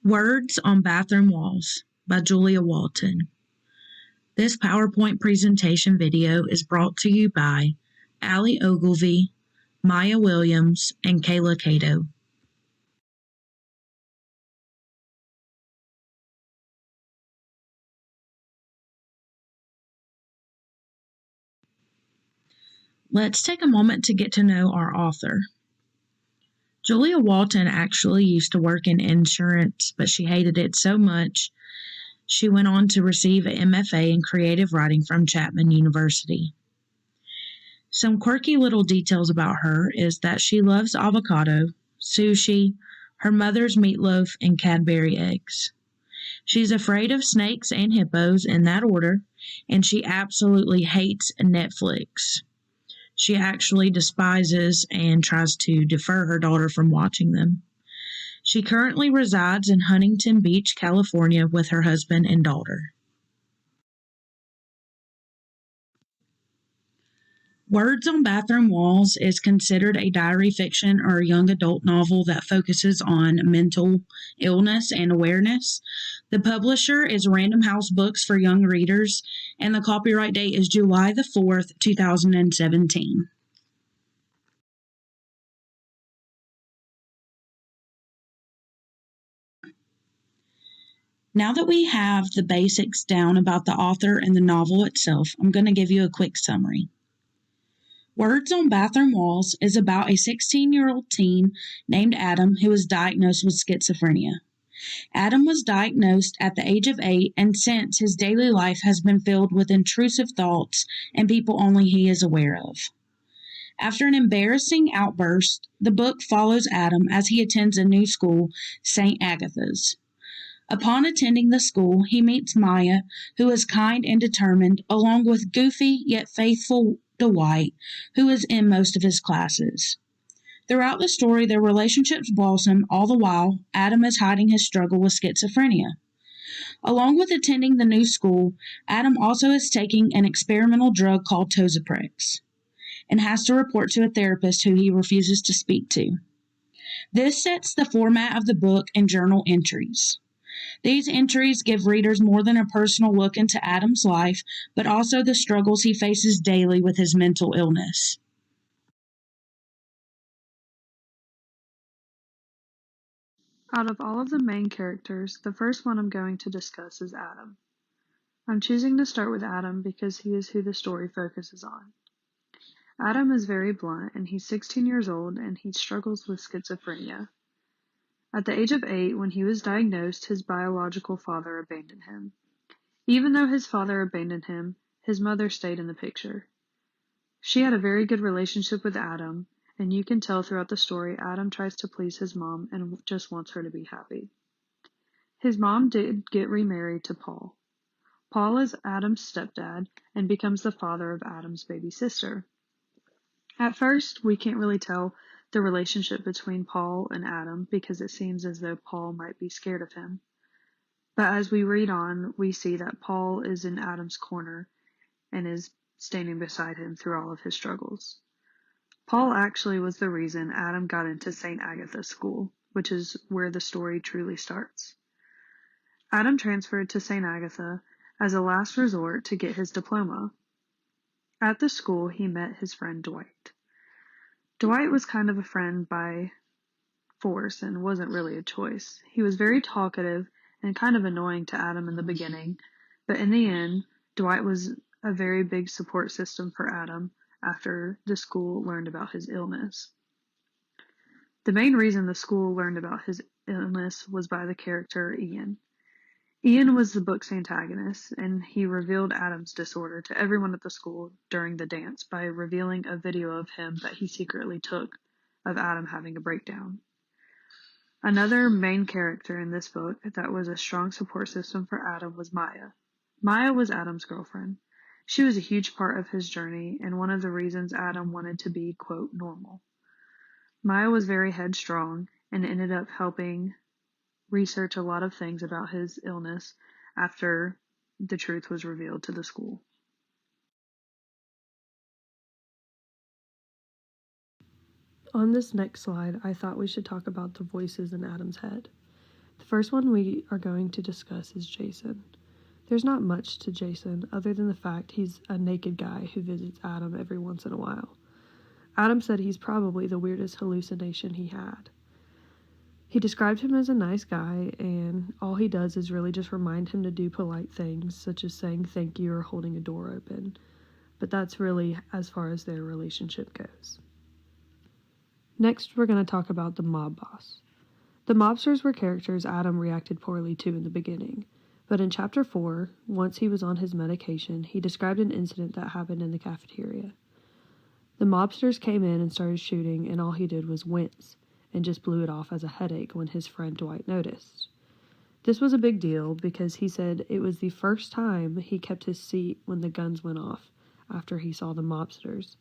Words on Bathroom Walls by Julia Walton. This PowerPoint presentation video is brought to you by Aili Ogilvie, Maia Williams, and Kayla Cato. Let's take a moment to get to know our author. Julia Walton actually used to work in insurance, but she hated it so much she went on to receive an MFA in creative writing from Chapman University. Some quirky little details about her is that she loves avocado, sushi, her mother's meatloaf, and Cadbury eggs. She's afraid of snakes and hippos in that order, and she absolutely hates Netflix. She actually despises and tries to deter her daughter from watching them. She currently resides in Huntington Beach, California with her husband and daughter. Words on Bathroom Walls is considered a diary fiction or a young adult novel that focuses on mental illness and awareness. The publisher is Random House Books for young readers, and the copyright date is July the 4th, 2017. Now that we have the basics down about the author and the novel itself, I'm going to give you a quick summary. Words on Bathroom Walls is about a 16-year-old teen named Adam who was diagnosed with schizophrenia. Adam was diagnosed at the age of 8, and since his daily life has been filled with intrusive thoughts and people only he is aware of. After an embarrassing outburst, the book follows Adam as he attends a new school, St. Agatha's. Upon attending the school, he meets Maia, who is kind and determined, along with goofy yet faithful Dwight, who is in most of his classes. Throughout the story, their relationships blossom, all the while Adam is hiding his struggle with schizophrenia. Along with attending the new school, Adam also is taking an experimental drug called Tozaprex and has to report to a therapist who he refuses to speak to. This sets the format of the book and journal entries. These entries give readers more than a personal look into Adam's life, but also the struggles he faces daily with his mental illness. Out of all of the main characters, the first one I'm going to discuss is Adam. I'm choosing to start with Adam because he is who the story focuses on. Adam is very blunt, and he's 16 years old, and he struggles with schizophrenia. At the age of 8, when he was diagnosed, his biological father abandoned him. Even though his father abandoned him, his mother stayed in the picture. She had a very good relationship with Adam, and you can tell throughout the story Adam tries to please his mom and just wants her to be happy. His mom did get remarried to Paul. Paul is Adam's stepdad and becomes the father of Adam's baby sister. At first, we can't really tell the relationship between Paul and Adam because it seems as though Paul might be scared of him. But as we read on, we see that Paul is in Adam's corner and is standing beside him through all of his struggles. Paul actually was the reason Adam got into St. Agatha's school, which is where the story truly starts. Adam transferred to St. Agatha as a last resort to get his diploma. At the school, he met his friend Dwight. Dwight was kind of a friend by force and wasn't really a choice. He was very talkative and kind of annoying to Adam in the beginning, but in the end, Dwight was a very big support system for Adam after the school learned about his illness. The main reason the school learned about his illness was by the character Ian. Ian was the book's antagonist, and he revealed Adam's disorder to everyone at the school during the dance by revealing a video of him that he secretly took of Adam having a breakdown. Another main character in this book that was a strong support system for Adam was Maia. Maia was Adam's girlfriend. She was a huge part of his journey and one of the reasons Adam wanted to be, quote, normal. Maia was very headstrong and ended up helping research a lot of things about his illness after the truth was revealed to the school. On this next slide, I thought we should talk about the voices in Adam's head. The first one we are going to discuss is Jason. There's not much to Jason other than the fact he's a naked guy who visits Adam every once in a while. Adam said he's probably the weirdest hallucination he had. He described him as a nice guy, and all he does is really just remind him to do polite things, such as saying thank you or holding a door open. But that's really as far as their relationship goes. Next, we're going to talk about the mob boss. The mobsters were characters Adam reacted poorly to in the beginning, but in Chapter 4, once he was on his medication, he described an incident that happened in the cafeteria. The mobsters came in and started shooting, and all he did was wince, and just blew it off as a headache when his friend Dwight noticed. This was a big deal because he said it was the first time he kept his seat when the guns went off after he saw the mobsters.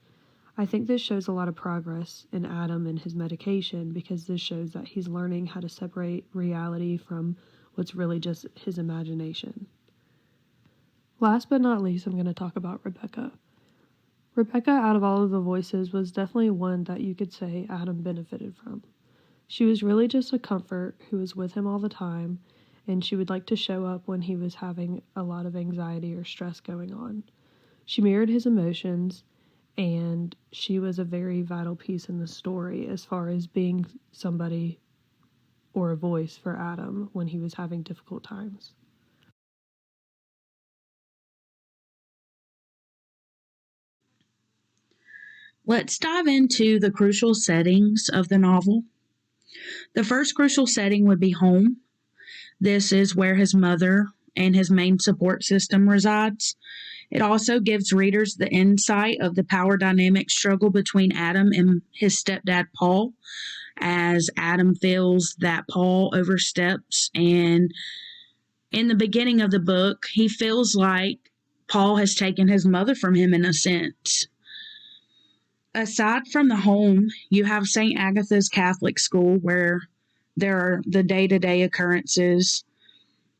I think this shows a lot of progress in Adam and his medication because this shows that he's learning how to separate reality from what's really just his imagination. Last but not least, I'm going to talk about Rebecca. Rebecca, out of all of the voices, was definitely one that you could say Adam benefited from. She was really just a comfort who was with him all the time, and she would like to show up when he was having a lot of anxiety or stress going on. She mirrored his emotions, and she was a very vital piece in the story as far as being somebody or a voice for Adam when he was having difficult times. Let's dive into the crucial settings of the novel. The first crucial setting would be home. This is where his mother and his main support system resides. It also gives readers the insight of the power dynamic struggle between Adam and his stepdad, Paul, as Adam feels that Paul oversteps. And in the beginning of the book, he feels like Paul has taken his mother from him in a sense. Aside from the home, you have St. Agatha's Catholic School where there are the day-to-day occurrences.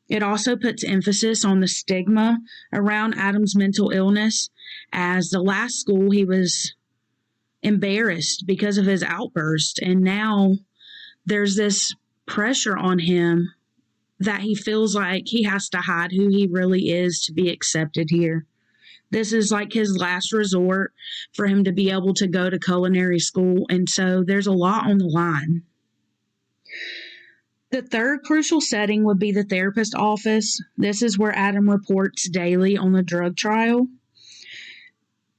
It also puts emphasis on the stigma around Adam's mental illness, as the last school he was embarrassed because of his outburst, and now there's this pressure on him that he feels like he has to hide who he really is to be accepted here. This is like his last resort for him to be able to go to culinary school, and so there's a lot on the line. The third crucial setting would be the therapist office. This is where Adam reports daily on the drug trial.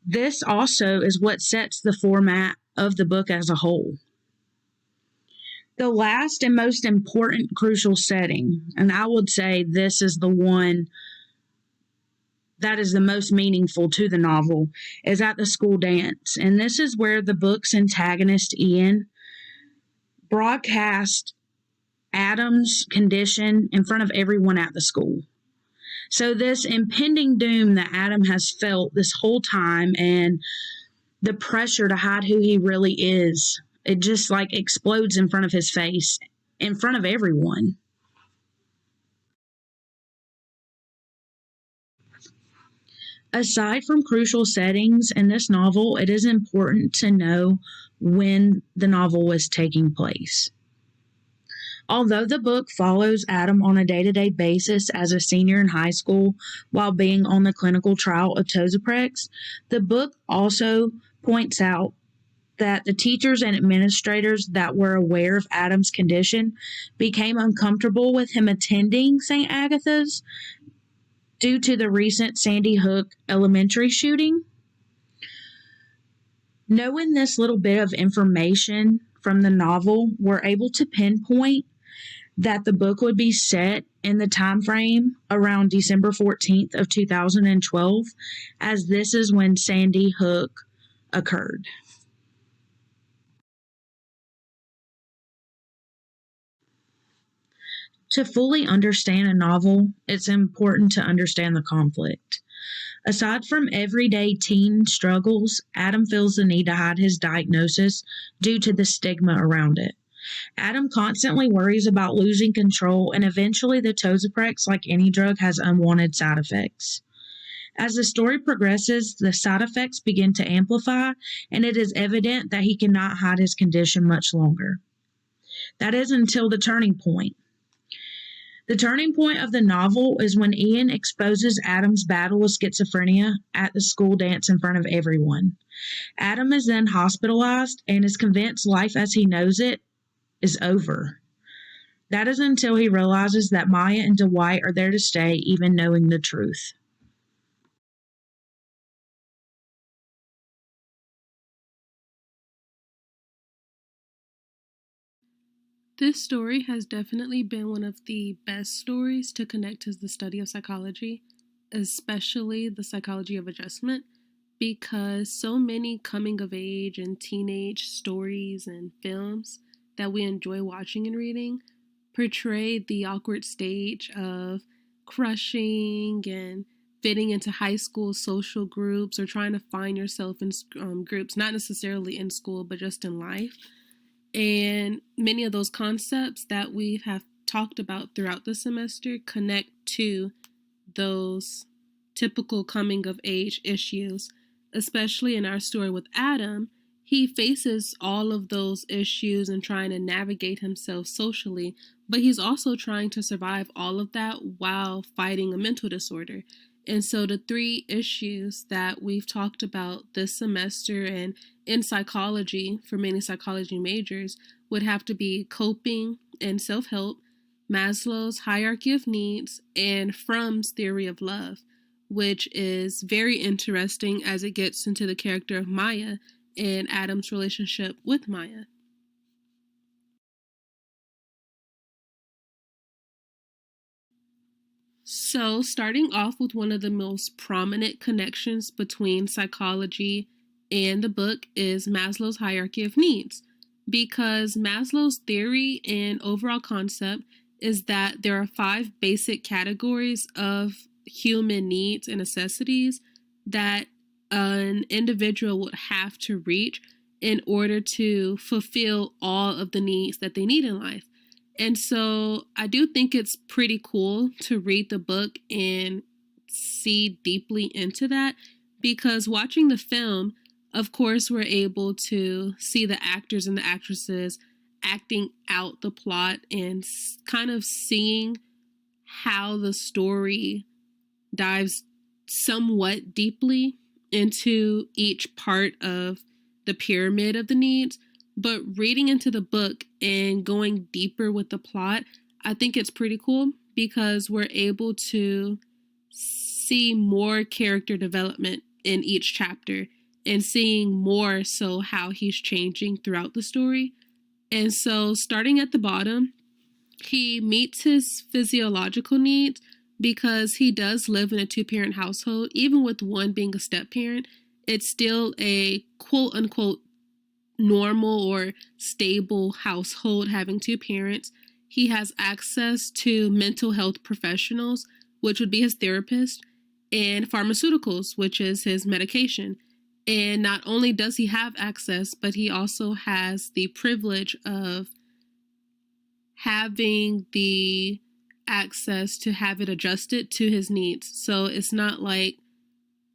This also is what sets the format of the book as a whole. The last and most important crucial setting, and I would say this is the one that is the most meaningful to the novel, is at the school dance. And this is where the book's antagonist, Ian, broadcasts Adam's condition in front of everyone at the school. So this impending doom that Adam has felt this whole time and the pressure to hide who he really is, it just like explodes in front of his face, in front of everyone. Aside from crucial settings in this novel, it is important to know when the novel was taking place. Although the book follows Adam on a day-to-day basis as a senior in high school while being on the clinical trial of Tozoprex, the book also points out that the teachers and administrators that were aware of Adam's condition became uncomfortable with him attending St. Agatha's due to the recent Sandy Hook elementary shooting. Knowing this little bit of information from the novel, we're able to pinpoint that the book would be set in the time frame around December 14th of 2012, as this is when Sandy Hook occurred. To fully understand a novel, it's important to understand the conflict. Aside from everyday teen struggles, Adam feels the need to hide his diagnosis due to the stigma around it. Adam constantly worries about losing control, and eventually the Tozoprex, like any drug, has unwanted side effects. As the story progresses, the side effects begin to amplify, and it is evident that he cannot hide his condition much longer. That is until the turning point. The turning point of the novel is when Ian exposes Adam's battle with schizophrenia at the school dance in front of everyone. Adam is then hospitalized and is convinced life as he knows it is over. That is until he realizes that Maia and Dwight are there to stay, even knowing the truth. This story has definitely been one of the best stories to connect to the study of psychology, especially the psychology of adjustment, because so many coming of age and teenage stories and films that we enjoy watching and reading portray the awkward stage of crushing and fitting into high school social groups or trying to find yourself in groups, not necessarily in school, but just in life. And many of those concepts that we have talked about throughout the semester connect to those typical coming of age issues, especially in our story with Adam. He faces all of those issues and trying to navigate himself socially, but he's also trying to survive all of that while fighting a mental disorder. And so the three issues that we've talked about this semester and in psychology for many psychology majors would have to be coping and self-help, Maslow's hierarchy of needs, and Fromm's theory of love, which is very interesting as it gets into the character of Maia and Adam's relationship with Maia. So, starting off with one of the most prominent connections between psychology and the book is Maslow's hierarchy of needs, because Maslow's theory and overall concept is that there are 5 basic categories of human needs and necessities that an individual would have to reach in order to fulfill all of the needs that they need in life. And so I do think it's pretty cool to read the book and see deeply into that, because watching the film, of course, we're able to see the actors and the actresses acting out the plot and kind of seeing how the story dives somewhat deeply into each part of the pyramid of the needs. But reading into the book and going deeper with the plot, I think it's pretty cool because we're able to see more character development in each chapter and seeing more so how he's changing throughout the story. And so starting at the bottom, he meets his physiological needs because he does live in a 2-parent household. Even with one being a step-parent, it's still a quote-unquote normal or stable household having 2 parents. He has access to mental health professionals, which would be his therapist, and pharmaceuticals, which is his medication. And not only does he have access, but he also has the privilege of having the access to have it adjusted to his needs. So it's not like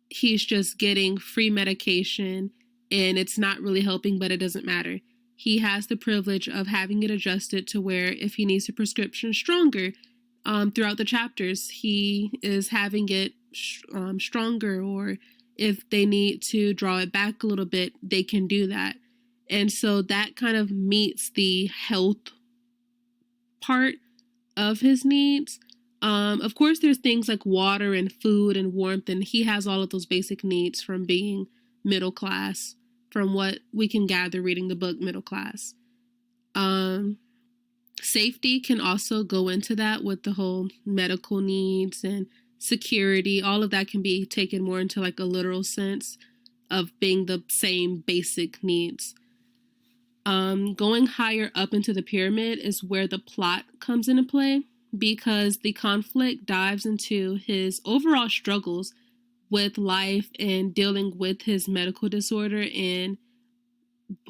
he's just getting free medication and it's not really helping, but it doesn't matter. He has the privilege of having it adjusted to where if he needs a prescription stronger, throughout the chapters, he is having it stronger, or if they need to draw it back a little bit, they can do that. And so that kind of meets the health part of his needs. Of course, there's things like water and food and warmth, and he has all of those basic needs from being middle class, from what we can gather reading the book Middle Class. Safety can also go into that with the whole medical needs and security. All of that can be taken more into like a literal sense of being the same basic needs. Going higher up into the pyramid is where the plot comes into play, because the conflict dives into his overall struggles with life and dealing with his medical disorder and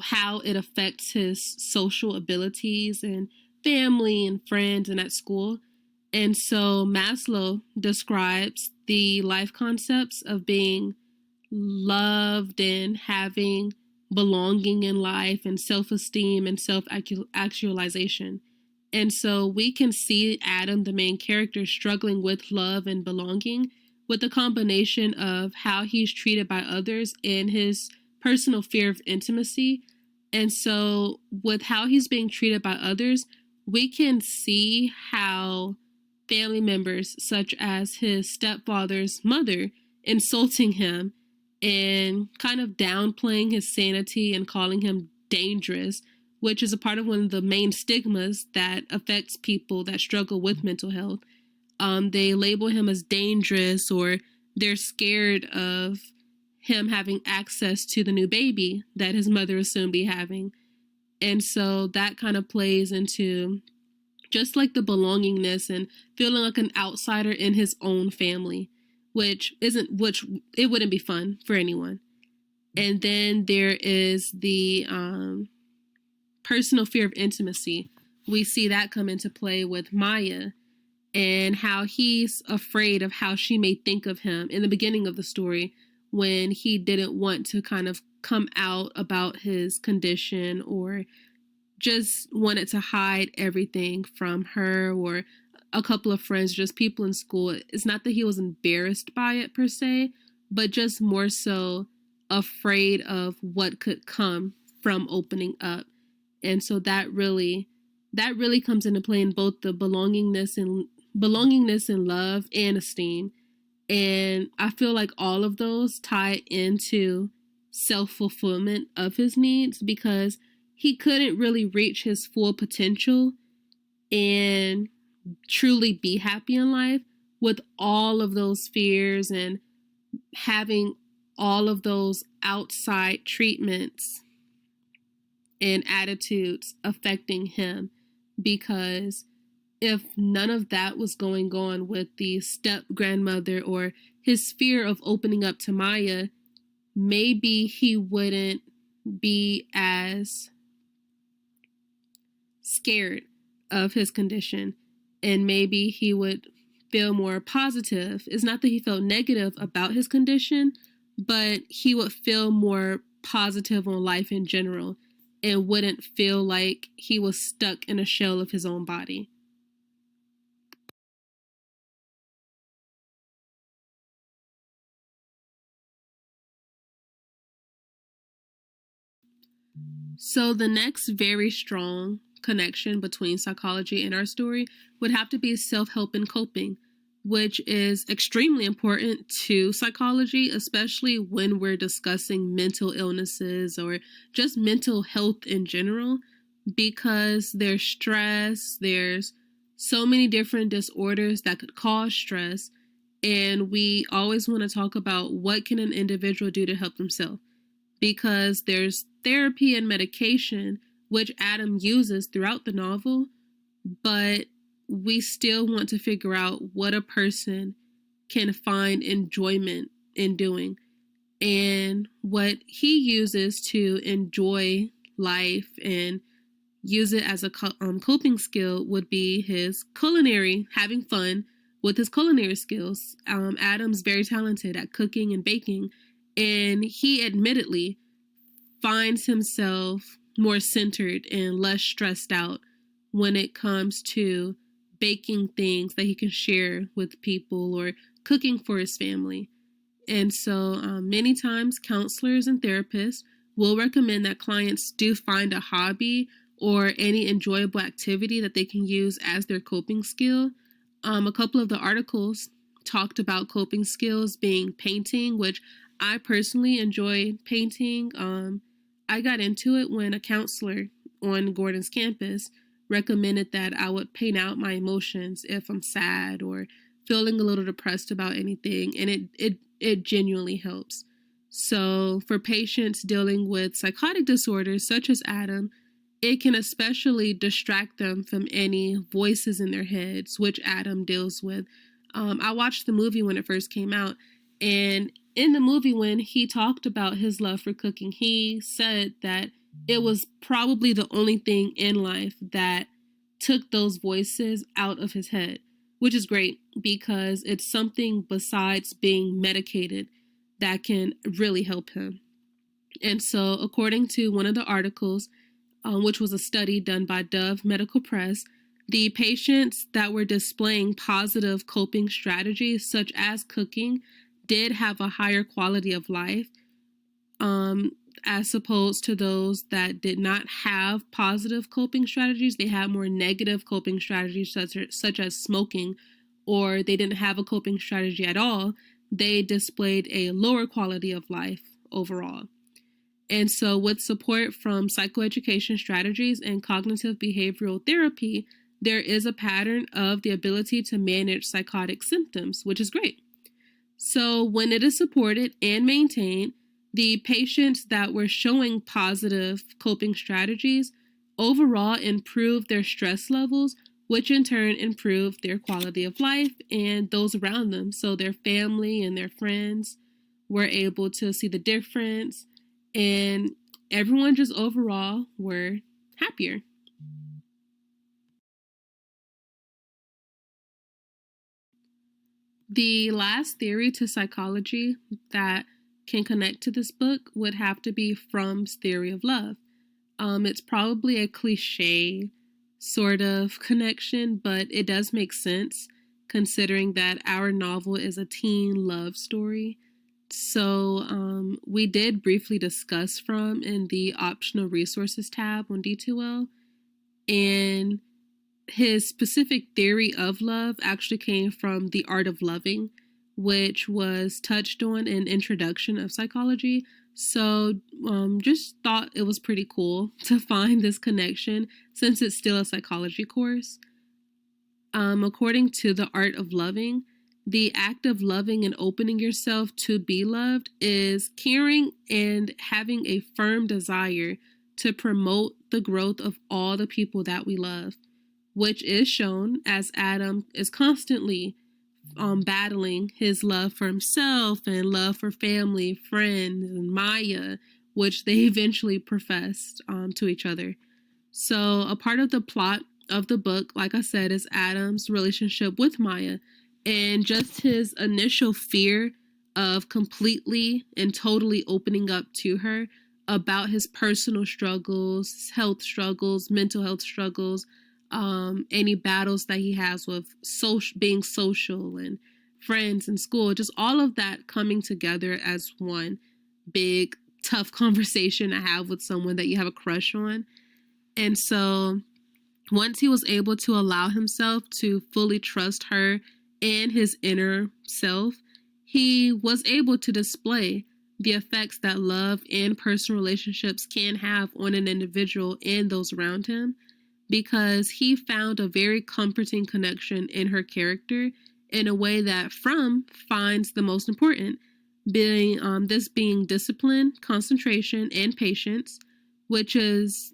how it affects his social abilities and family and friends and at school. And so Maslow describes the life concepts of being loved and having belonging in life and self-esteem and self-actualization. And so we can see Adam, the main character, struggling with love and belonging with a combination of how he's treated by others and his personal fear of intimacy. And so with how he's being treated by others, we can see how family members, such as his stepfather's mother, insulting him and kind of downplaying his sanity and calling him dangerous, which is a part of one of the main stigmas that affects people that struggle with mental health. They label him as dangerous, or they're scared of him having access to the new baby that his mother will soon be having. And so that kind of plays into just like the belongingness and feeling like an outsider in his own family, which it wouldn't be fun for anyone. And then there is the personal fear of intimacy. We see that come into play with Maia and how he's afraid of how she may think of him in the beginning of the story, when he didn't want to kind of come out about his condition, or just wanted to hide everything from her or a couple of friends, just people in school. It's not that he was embarrassed by it per se, but just more so afraid of what could come from opening up. And so that really comes into play in both the belongingness and love and esteem. And I feel like all of those tie into self-fulfillment of his needs, because he couldn't really reach his full potential and truly be happy in life with all of those fears and having all of those outside treatments and attitudes affecting him. Because if none of that was going on with the step grandmother or his fear of opening up to Maia, maybe he wouldn't be as scared of his condition, and maybe he would feel more positive. It's not that he felt negative about his condition, but he would feel more positive on life in general and wouldn't feel like he was stuck in a shell of his own body. So the next very strong connection between psychology and our story would have to be self-help and coping, which is extremely important to psychology, especially when we're discussing mental illnesses or just mental health in general, because there's stress, there's so many different disorders that could cause stress, and we always want to talk about what can an individual do to help themselves, because there's therapy and medication, which Adam uses throughout the novel, but we still want to figure out what a person can find enjoyment in doing. And what he uses to enjoy life and use it as a coping skill would be his culinary, having fun with his culinary skills. Adam's very talented at cooking and baking, and he admittedly finds himself more centered and less stressed out when it comes to baking things that he can share with people or cooking for his family. And so many times counselors and therapists will recommend that clients do find a hobby or any enjoyable activity that they can use as their coping skill. A couple of the articles talked about coping skills being painting, which I personally enjoy painting. I got into it when a counselor on Gordon's campus recommended that I would paint out my emotions if I'm sad or feeling a little depressed about anything, and it genuinely helps. So for patients dealing with psychotic disorders such as Adam, it can especially distract them from any voices in their heads, which Adam deals with. I watched the movie when it first came out, and in the movie, when he talked about his love for cooking, he said that it was probably the only thing in life that took those voices out of his head, which is great because it's something besides being medicated that can really help him. And so, according to one of the articles, which was a study done by Dove Medical Press, The patients that were displaying positive coping strategies, such as cooking, did have a higher quality of life, as opposed to those that did not have positive coping strategies. They had more negative coping strategies, such as smoking, or they didn't have a coping strategy at all. They displayed a lower quality of life overall. And so with support from psychoeducation strategies and cognitive behavioral therapy, there is a pattern of the ability to manage psychotic symptoms, which is great. So when it is supported and maintained, the patients that were showing positive coping strategies overall improved their stress levels, which in turn improved their quality of life and those around them. So their family and their friends were able to see the difference, and everyone just overall were happier. The last theory to psychology that can connect to this book would have to be Fromm's theory of love. It's probably a cliche sort of connection, but it does make sense considering that our novel is a teen love story. So we did briefly discuss Fromm in the optional resources tab on D2L, and his specific theory of love actually came from The Art of Loving, which was touched on in Introduction of Psychology. So just thought it was pretty cool to find this connection since it's still a psychology course. According to The Art of Loving, the act of loving and opening yourself to be loved is caring and having a firm desire to promote the growth of all the people that we love, which is shown as Adam is constantly battling his love for himself and love for family, friends, and Maia, which they eventually professed to each other. So a part of the plot of the book, like I said, is Adam's relationship with Maia and just his initial fear of completely and totally opening up to her about his personal struggles, health struggles, mental health struggles, any battles that he has with being social and friends and school, just all of that coming together as one big, tough conversation to have with someone that you have a crush on. And so once he was able to allow himself to fully trust her and his inner self, he was able to display the effects that love and personal relationships can have on an individual and those around him, because he found a very comforting connection in her character in a way that Fromm finds the most important, being discipline, concentration, and patience, which is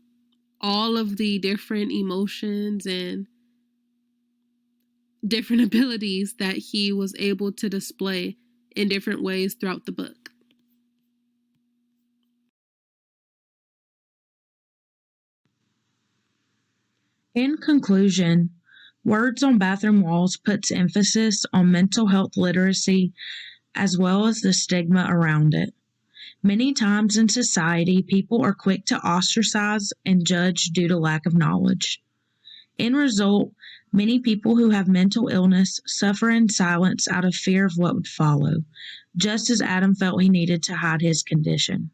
all of the different emotions and different abilities that he was able to display in different ways throughout the book. In conclusion, Words on Bathroom Walls puts emphasis on mental health literacy as well as the stigma around it. Many times in society, people are quick to ostracize and judge due to lack of knowledge. In result, many people who have mental illness suffer in silence out of fear of what would follow, just as Adam felt he needed to hide his condition.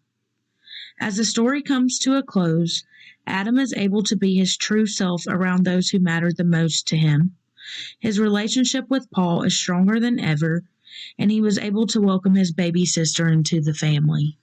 As the story comes to a close, Adam is able to be his true self around those who matter the most to him. His relationship with Paul is stronger than ever, and he was able to welcome his baby sister into the family.